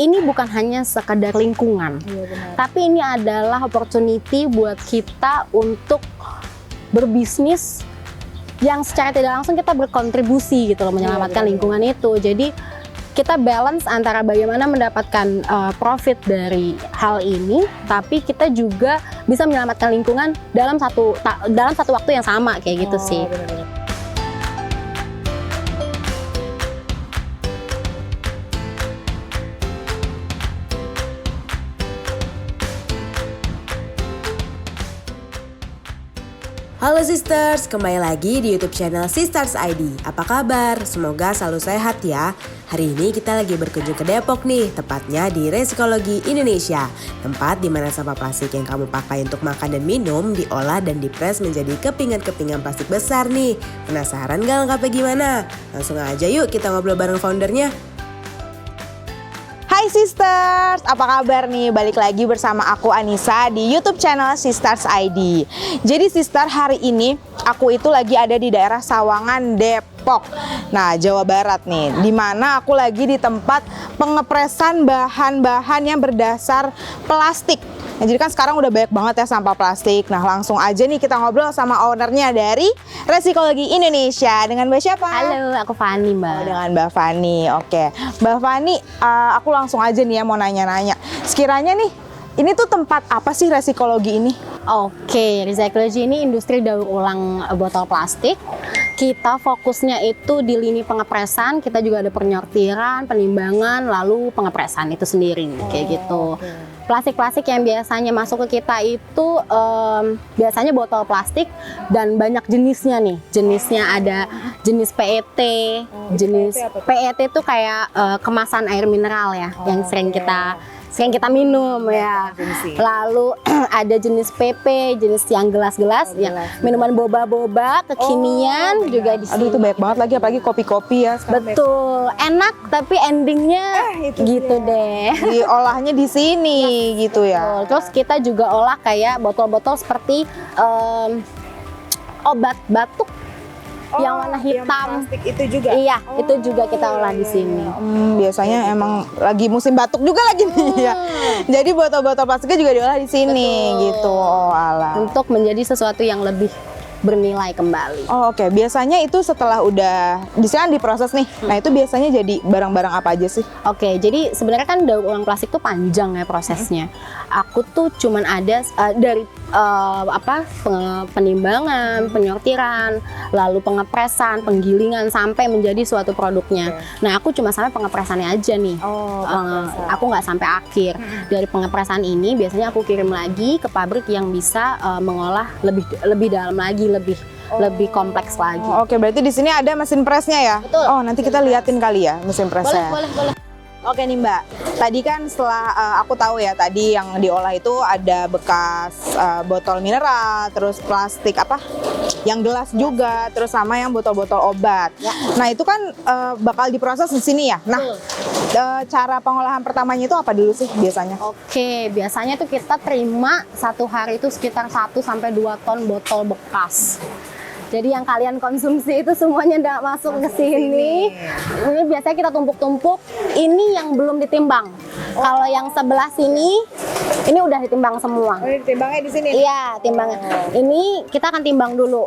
ini bukan hanya sekadar lingkungan, tapi ini adalah opportunity buat kita untuk berbisnis yang secara tidak langsung kita berkontribusi gitu loh, menyelamatkan lingkungan itu. Jadi kita balance antara bagaimana mendapatkan profit dari hal ini, tapi kita juga bisa menyelamatkan lingkungan dalam satu waktu yang sama kayak gitu sih. Bener-bener. Halo Sisters, kembali lagi di YouTube channel Sisters ID. Apa kabar? Semoga selalu sehat ya. Hari ini kita lagi berkunjung ke Depok nih, tepatnya di Resikologi Indonesia. Tempat di mana sampah plastik yang kamu pakai untuk makan dan minum diolah dan dipres menjadi kepingan-kepingan plastik besar nih. Penasaran gak lengkapnya gimana? Langsung aja yuk kita ngobrol bareng foundernya. Hai Sisters, apa kabar nih? Balik lagi bersama aku Anissa di YouTube channel Sisters ID. Jadi Sister, hari ini aku itu lagi ada di daerah Sawangan, Depok. Nah, Jawa Barat nih, dimana aku lagi di tempat pengepresan bahan-bahan yang berdasar plastik. Nah, jadi kan sekarang udah banyak banget ya sampah plastik. Nah, langsung aja nih kita ngobrol sama ownernya dari Resikologi Indonesia. Dengan Mbak siapa? Halo, aku Fani, Mbak. Oh, dengan Mbak Fani. Oke, Mbak Fani, aku langsung aja nih ya mau nanya-nanya. Sekiranya nih, ini tuh tempat apa sih Resikologi ini? Oke, Resikologi ini industri daur ulang botol plastik. Kita fokusnya itu di lini pengepresan, kita juga ada penyortiran, penimbangan, lalu pengepresan itu sendiri kayak gitu. Plastik-plastik yang biasanya masuk ke kita itu biasanya botol plastik dan banyak jenisnya nih. Jenisnya ada jenis PET, jenis PET itu kayak kemasan air mineral ya, yang sering kita minum ya. Lalu ada jenis PP, jenis yang gelas-gelas, yang minuman boba-boba kekinian juga di sini. Aduh, itu banyak banget lagi, apalagi kopi-kopi ya. Betul, enak tapi endingnya gitu deh. Diolahnya di sini gitu ya. Betul. Terus kita juga olah kayak botol-botol seperti obat batuk yang warna hitam. Plastik itu juga. Iya, itu juga kita olah di sini. Biasanya emang lagi musim batuk juga lagi nih ya. Jadi botol-botol plastiknya juga diolah di sini gitu. Oh, alah. Untuk menjadi sesuatu yang lebih bernilai kembali. Oh, oke. Biasanya itu setelah udah diproses nih. Nah, itu biasanya jadi barang-barang apa aja sih? Oke, jadi sebenarnya kan daur ulang plastik tuh panjang ya prosesnya. Aku tuh cuman ada dari penimbangan, penyortiran, lalu pengepresan, penggilingan sampai menjadi suatu produknya. Nah, aku cuma sampai pengepresannya aja nih. Aku nggak sampai akhir. Dari pengepresan ini biasanya aku kirim lagi ke pabrik yang bisa mengolah lebih dalam lagi, lebih kompleks lagi. Oke, berarti di sini ada mesin presnya ya? Betul. Oh, nanti kita liatin kali ya mesin presnya. Boleh. Oke nih Mbak, tadi kan setelah aku tahu ya, tadi yang diolah itu ada bekas botol mineral, terus plastik yang gelas juga, terus sama yang botol-botol obat. Ya. Nah, itu kan bakal diproses di sini ya. Nah, cara pengolahan pertamanya itu apa dulu sih biasanya? Oke, biasanya tuh kita terima satu hari itu sekitar 1-2 ton botol bekas. Jadi yang kalian konsumsi itu semuanya udah masuk ke sini. Ini biasanya kita tumpuk-tumpuk. Ini yang belum ditimbang. Kalau yang sebelah sini, ini udah ditimbang semua. Oh, ditimbangnya di sini? Iya, timbangnya. Ini kita akan timbang dulu.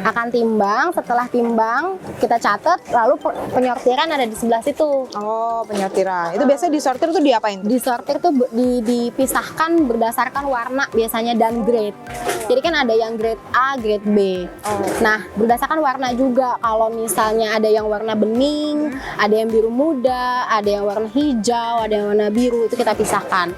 Akan timbang, setelah timbang kita catat, lalu penyortiran ada di sebelah situ. Oh, penyortiran. Itu biasanya disortir tuh diapain? Disortir tuh dipisahkan berdasarkan warna biasanya dan grade. Jadi kan ada yang grade A, grade B. Nah, berdasarkan warna juga. Kalau misalnya ada yang warna bening, ada yang biru muda, ada yang warna hijau, ada yang warna biru, itu kita pisahkan.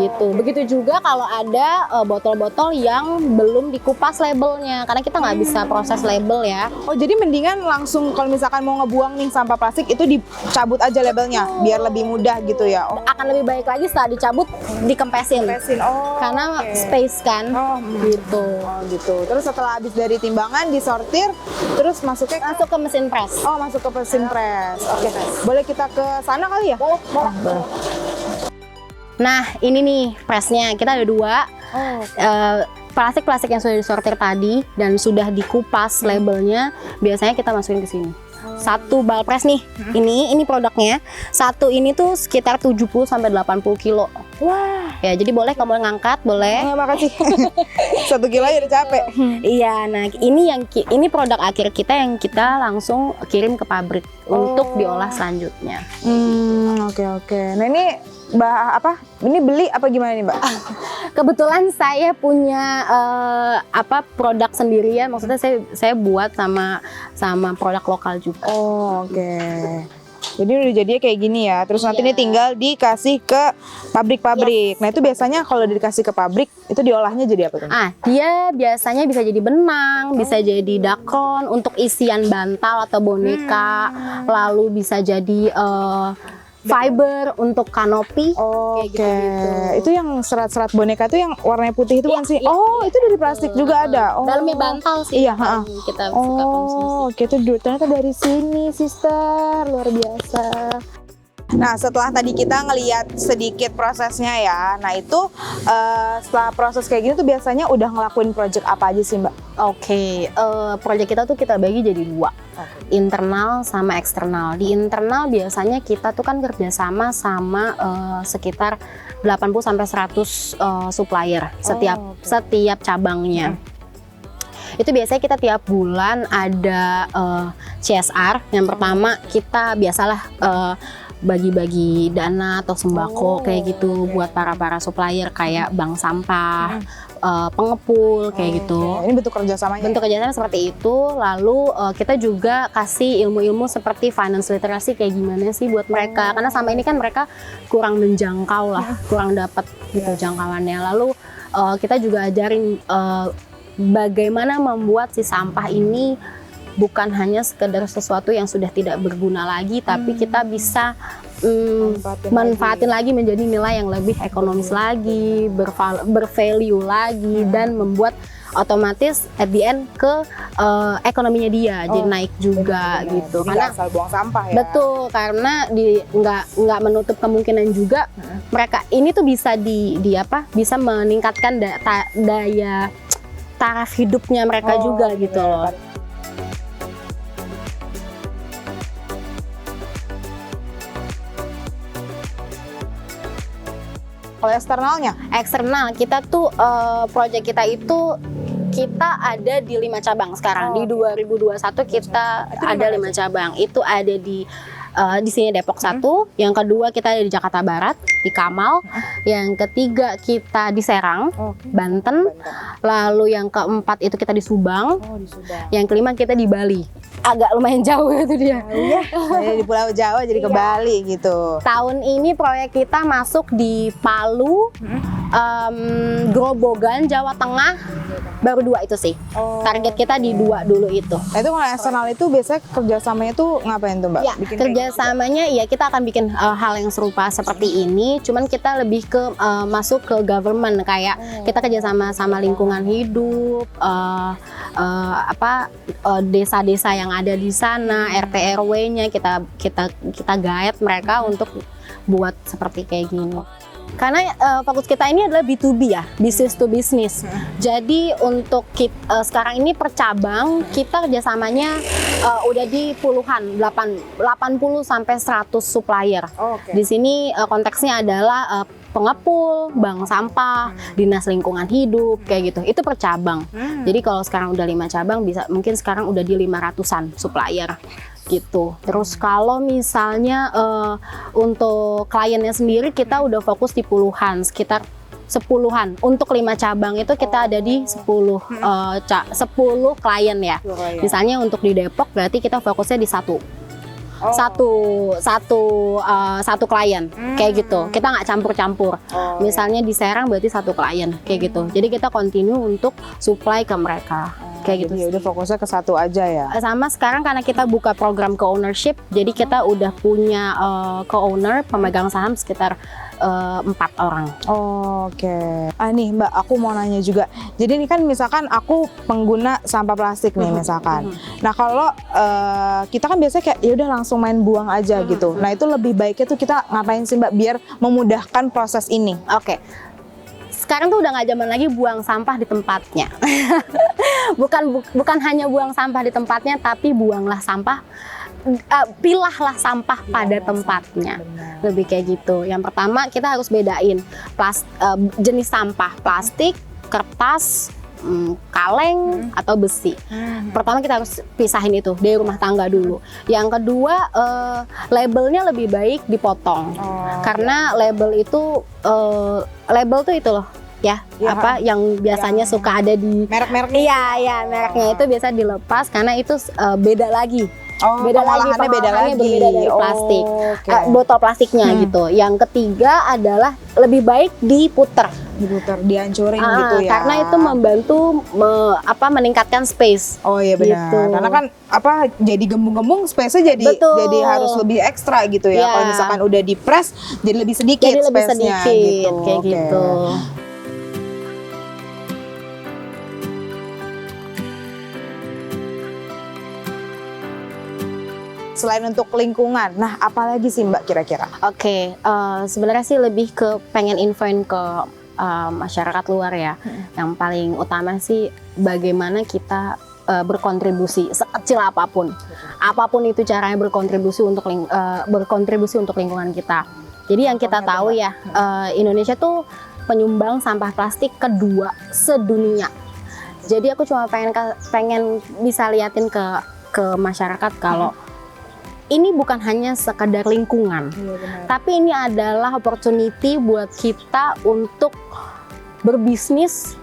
Gitu. Begitu juga kalau ada botol-botol yang belum dikupas labelnya, karena kita nggak bisa proses label ya. Oh, jadi mendingan langsung kalau misalkan mau ngebuang nih sampah plastik itu dicabut aja labelnya biar lebih mudah gitu ya. Akan lebih baik lagi setelah dicabut dikempesin. Karena space kan. Gitu. Oh, gitu. Terus setelah habis dari timbangan disortir, terus masuk ke mesin press. Oh, masuk ke mesin press. Oke. Boleh kita ke sana kali ya? Boleh. Nah, ini nih pressnya. Kita ada 2. Plastik-plastik yang sudah disortir tadi dan sudah dikupas labelnya, biasanya kita masukin ke sini. Satu ball press nih. Ini produknya. Satu ini tuh sekitar 70 sampai 80 kilo. Wah, Ya, jadi boleh kamu ngangkat, boleh. makasih. 1 kilo aja udah capek. Iya, nah ini produk akhir kita yang kita langsung kirim ke pabrik untuk diolah selanjutnya. Oke. Nah ini Ini beli apa gimana nih, Mbak? Kebetulan saya punya produk sendiri ya, maksudnya saya buat sama produk lokal juga. Oh, oke. Jadi udah jadinya kayak gini ya. Terus nanti Iya. ini tinggal dikasih ke pabrik-pabrik. Nah, itu biasanya kalau dikasih ke pabrik itu diolahnya jadi apa tuh? Dia biasanya bisa jadi benang, bisa jadi dakron untuk isian bantal atau boneka, lalu bisa jadi fiber untuk kanopi. Oke. gitu-gitu. Itu yang serat-serat boneka itu yang warnanya putih itu Iya, kan sih? iya. Oh, itu dari plastik juga ada. Oh. Dalamnya bantal sih. Iya, yang kita suka konsumsi. Oh, oke, itu ternyata dari sini, sister. Luar biasa. Nah, setelah tadi kita ngeliat sedikit prosesnya ya, nah itu setelah proses kayak gini tuh biasanya udah ngelakuin project apa aja sih, Mbak? Oke, proyek kita tuh kita bagi jadi 2, internal sama eksternal. Di internal biasanya kita tuh kan kerjasama sama sekitar 80 sampai 100 supplier setiap cabangnya. Itu biasanya kita tiap bulan ada CSR. Yang pertama kita biasalah bagi-bagi dana atau sembako kayak gitu buat para supplier kayak bank sampah, pengepul kayak gitu. Ini bentuk kerjasamanya. Bentuk kerjasama seperti itu. Lalu kita juga kasih ilmu-ilmu seperti finance literacy kayak gimana sih buat mereka, karena sama ini kan mereka kurang menjangkau lah, kurang dapat gitu jangkauannya. Lalu kita juga ajarin bagaimana membuat si sampah ini bukan hanya sekedar sesuatu yang sudah tidak berguna lagi, tapi kita bisa manfaatin lagi menjadi nilai yang lebih ekonomis lagi, bervalue lagi, dan membuat otomatis at the end ke ekonominya dia jadi naik juga gitu. Jadi Karena nggak asal buang sampah ya. betul, karena nggak menutup kemungkinan juga mereka ini tuh bisa bisa meningkatkan daya taraf hidupnya mereka juga gitu loh. Kalau eksternalnya? Eksternal kita tuh proyek kita itu kita ada di 5 cabang sekarang. Di 2021 kita ada 5 cabang. Itu ada di sini Depok 1, yang kedua kita ada di Jakarta Barat, di Kamal, yang ketiga kita di Serang, Banten, lalu yang keempat itu kita di Subang, Oh, di Subang. yang kelima kita di Bali. Agak lumayan jauh itu dia. Jadi di Pulau Jawa jadi ke Bali gitu. Tahun ini proyek kita masuk di Palu, Grobogan, Jawa Tengah, baru 2 itu sih. Target kita di 2 dulu itu. Nah, itu kalau eksternal itu biasanya kerjasamanya tuh ngapain tuh, Mbak? Ya, Bikin kerjasamanya ya kita akan bikin hal yang serupa seperti ini, cuman kita lebih ke masuk ke government, kayak kita kerjasama sama lingkungan hidup, desa-desa yang ada di sana, RT RW-nya kita guide mereka untuk buat seperti kayak gini. Karena fokus kita ini adalah B2B ya, business to business. Jadi untuk sekarang ini per cabang kita kerjasamanya udah di puluhan, 80 sampai 100 supplier. Di sini konteksnya adalah pengepul, bank sampah, dinas lingkungan hidup kayak gitu. Itu per cabang. Jadi kalau sekarang udah 5 cabang, mungkin sekarang udah di 500-an supplier gitu. Terus kalau misalnya untuk kliennya sendiri kita udah fokus di puluhan, sekitar 10-an. Untuk 5 cabang itu kita ada di 10 klien ya. Misalnya untuk di Depok berarti kita fokusnya di satu klien kayak gitu. Kita nggak campur-campur. Misalnya di Serang berarti 1 klien kayak gitu. Jadi kita continue untuk supply ke mereka. Kayak gitu. Jadi udah fokusnya ke 1 aja ya. Sama sekarang karena kita buka program co-ownership, jadi kita udah punya co-owner, pemegang saham sekitar 4 orang. Oke. Nih Mbak, aku mau nanya juga. Jadi ini kan misalkan aku pengguna sampah plastik nih misalkan. Nah kalau kita kan biasanya kayak ya udah langsung main buang aja gitu. Nah itu lebih baiknya tuh kita ngapain sih Mbak biar memudahkan proses ini? Oke. Sekarang tuh udah nggak zaman lagi buang sampah di tempatnya. bukan hanya buang sampah di tempatnya, tapi buanglah sampah pilahlah sampah pada tempatnya. Lebih kayak gitu. Yang pertama kita harus bedain jenis sampah plastik, kertas, kaleng atau besi. Pertama kita harus pisahin itu dari rumah tangga dulu. Yang kedua labelnya lebih baik dipotong karena label itu itu loh ya, apa yang biasanya suka ada di merek-mereknya. Iya, mereknya itu biasa dilepas karena itu beda lagi. Beda lagi, pengolahannya beda lagi. berbeda dari plastik, Okay. botol plastiknya gitu. Yang ketiga adalah lebih baik diputer. Dihancurin gitu ya. Karena itu membantu meningkatkan space. Oh iya benar. Gitu. Karena kan jadi gembung-gembung, space-nya jadi harus lebih ekstra gitu ya. Yeah. Kalau misalkan udah di press jadi lebih sedikit Jadi lebih space-nya sedikit gitu. kayak Oke. gitu. Selain untuk lingkungan, nah apalagi sih Mbak kira-kira? Oke, sebenarnya sih lebih ke pengen infoin ke masyarakat luar ya. Yang paling utama sih bagaimana kita berkontribusi sekecil apapun. Apapun itu caranya berkontribusi untuk lingkungan kita. Jadi yang kita tahu ya, Indonesia tuh penyumbang sampah plastik kedua sedunia. Jadi aku cuma pengen bisa liatin ke masyarakat kalau ini bukan hanya sekedar lingkungan, tapi ini adalah opportunity buat kita untuk berbisnis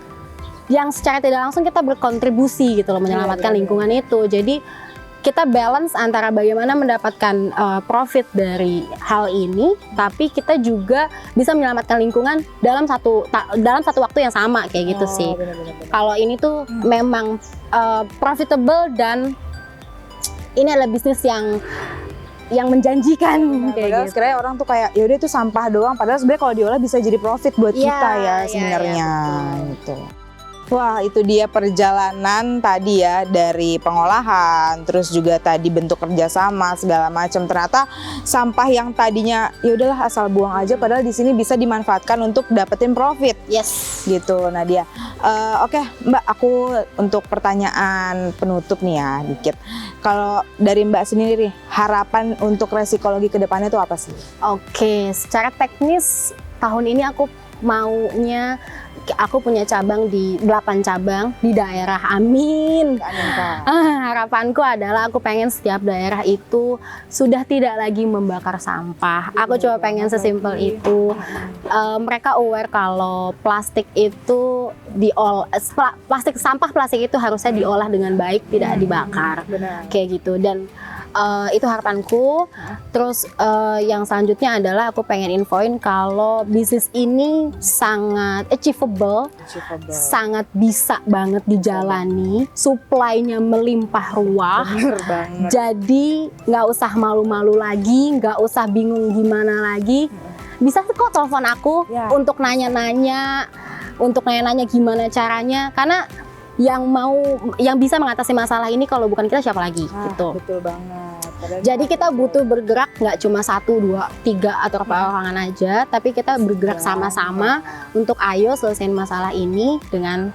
yang secara tidak langsung kita berkontribusi gitu loh, menyelamatkan lingkungan itu. Jadi kita balance antara bagaimana mendapatkan profit dari hal ini, tapi kita juga bisa menyelamatkan lingkungan dalam satu waktu yang sama kayak gitu sih. Kalau ini tuh memang profitable dan ini adalah bisnis yang menjanjikan kayak Padahal gitu. sebenarnya orang tuh kayak yaudah itu sampah doang. Padahal sebenarnya kalau diolah bisa jadi profit buat kita ya sebenarnya gitu. Wah itu dia perjalanan tadi ya dari pengolahan, terus juga tadi bentuk kerjasama segala macam. Ternyata sampah yang tadinya ya udahlah asal buang aja, padahal di sini bisa dimanfaatkan untuk dapetin profit. Yes. Gitu Nadia. Oke Mbak, aku untuk pertanyaan penutup nih ya dikit. Kalau dari Mbak sendiri harapan untuk resikologi ke depannya itu apa sih? Oke, secara teknis tahun ini aku punya cabang di 8 cabang di daerah. Amin. Harapanku adalah aku pengen setiap daerah itu sudah tidak lagi membakar sampah. Aku cuma pengen sesimpel itu. Mereka aware kalau plastik itu sampah plastik itu harusnya diolah dengan baik, tidak dibakar. Kayak gitu. Dan itu harapanku. Terus yang selanjutnya adalah aku pengen infoin kalau bisnis ini sangat achievable, sangat bisa banget dijalani, supply-nya melimpah ruah. Jadi nggak usah malu-malu lagi, nggak usah bingung gimana lagi. Bisa kok telepon aku untuk nanya-nanya gimana caranya, karena yang bisa mengatasi masalah ini kalau bukan kita siapa lagi gitu. Betul banget. Jadi kita butuh bergerak nggak cuma 1, 2, 3 atau perorangan aja, tapi kita bergerak sama-sama untuk ayo selesaiin masalah ini dengan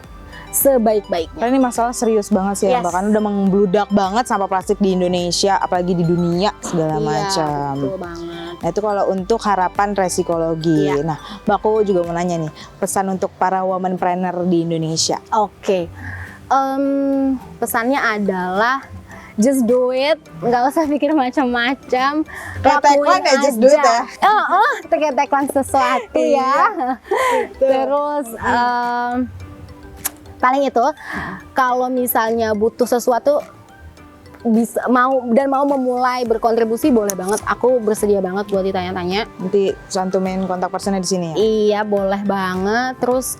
sebaik-baiknya. Karena ini masalah serius banget sih ya Mbak, kan udah membludak banget sampah plastik di Indonesia, apalagi di dunia segala macam. Betul banget. Nah itu kalau untuk harapan resikologi. Nah Mbak, aku juga mau nanya nih, pesan untuk para womanpreneur di Indonesia. Oke. Pesannya adalah just do it, nggak usah pikir macam-macam. Tagline ya, just do it ya. Kayak tagline sesuatu ya. Terus paling itu kalau misalnya butuh sesuatu mau memulai berkontribusi, boleh banget. Aku bersedia banget buat ditanya-tanya. Nanti cantumin kontak personnya di sini ya. Iya, boleh banget. Terus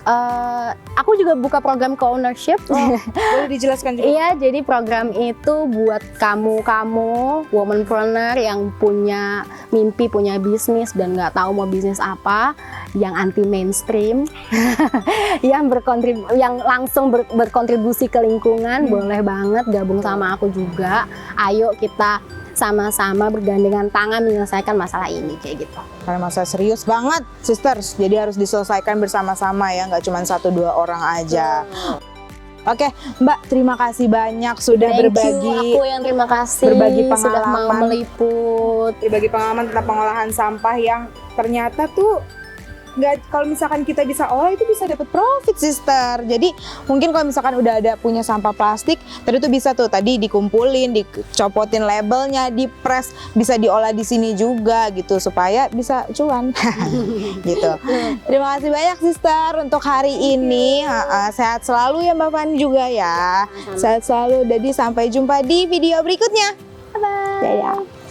aku juga buka program co-ownership. Boleh dijelaskan juga? Iya, jadi program itu buat kamu womanpreneur yang punya mimpi, punya bisnis dan nggak tahu mau bisnis apa, yang anti mainstream, yang langsung berkontribusi ke lingkungan, boleh banget gabung sama aku juga. Ayo kita sama-sama bergandengan tangan menyelesaikan masalah ini kayak gitu. Karena masalah serius banget, sisters. Jadi harus diselesaikan bersama-sama ya, nggak cuma 1-2 orang aja. Oke, Mbak, terima kasih banyak sudah Thank berbagi. you, aku yang terima kasih berbagi sudah mau pengalaman. meliput. Berbagi pengalaman tentang pengolahan sampah yang ternyata tuh nggak, kalau misalkan kita bisa olah itu bisa dapat profit, sister. Jadi mungkin kalau misalkan udah ada punya sampah plastik tadi tuh bisa tuh tadi dikumpulin, dicopotin labelnya, dipres, bisa diolah di sini juga gitu supaya bisa cuan gitu. Terima kasih banyak, sister, untuk hari ini. Sehat selalu ya Mbak Fani juga ya. Sehat selalu. Jadi sampai jumpa di video berikutnya. Bye. Dadah.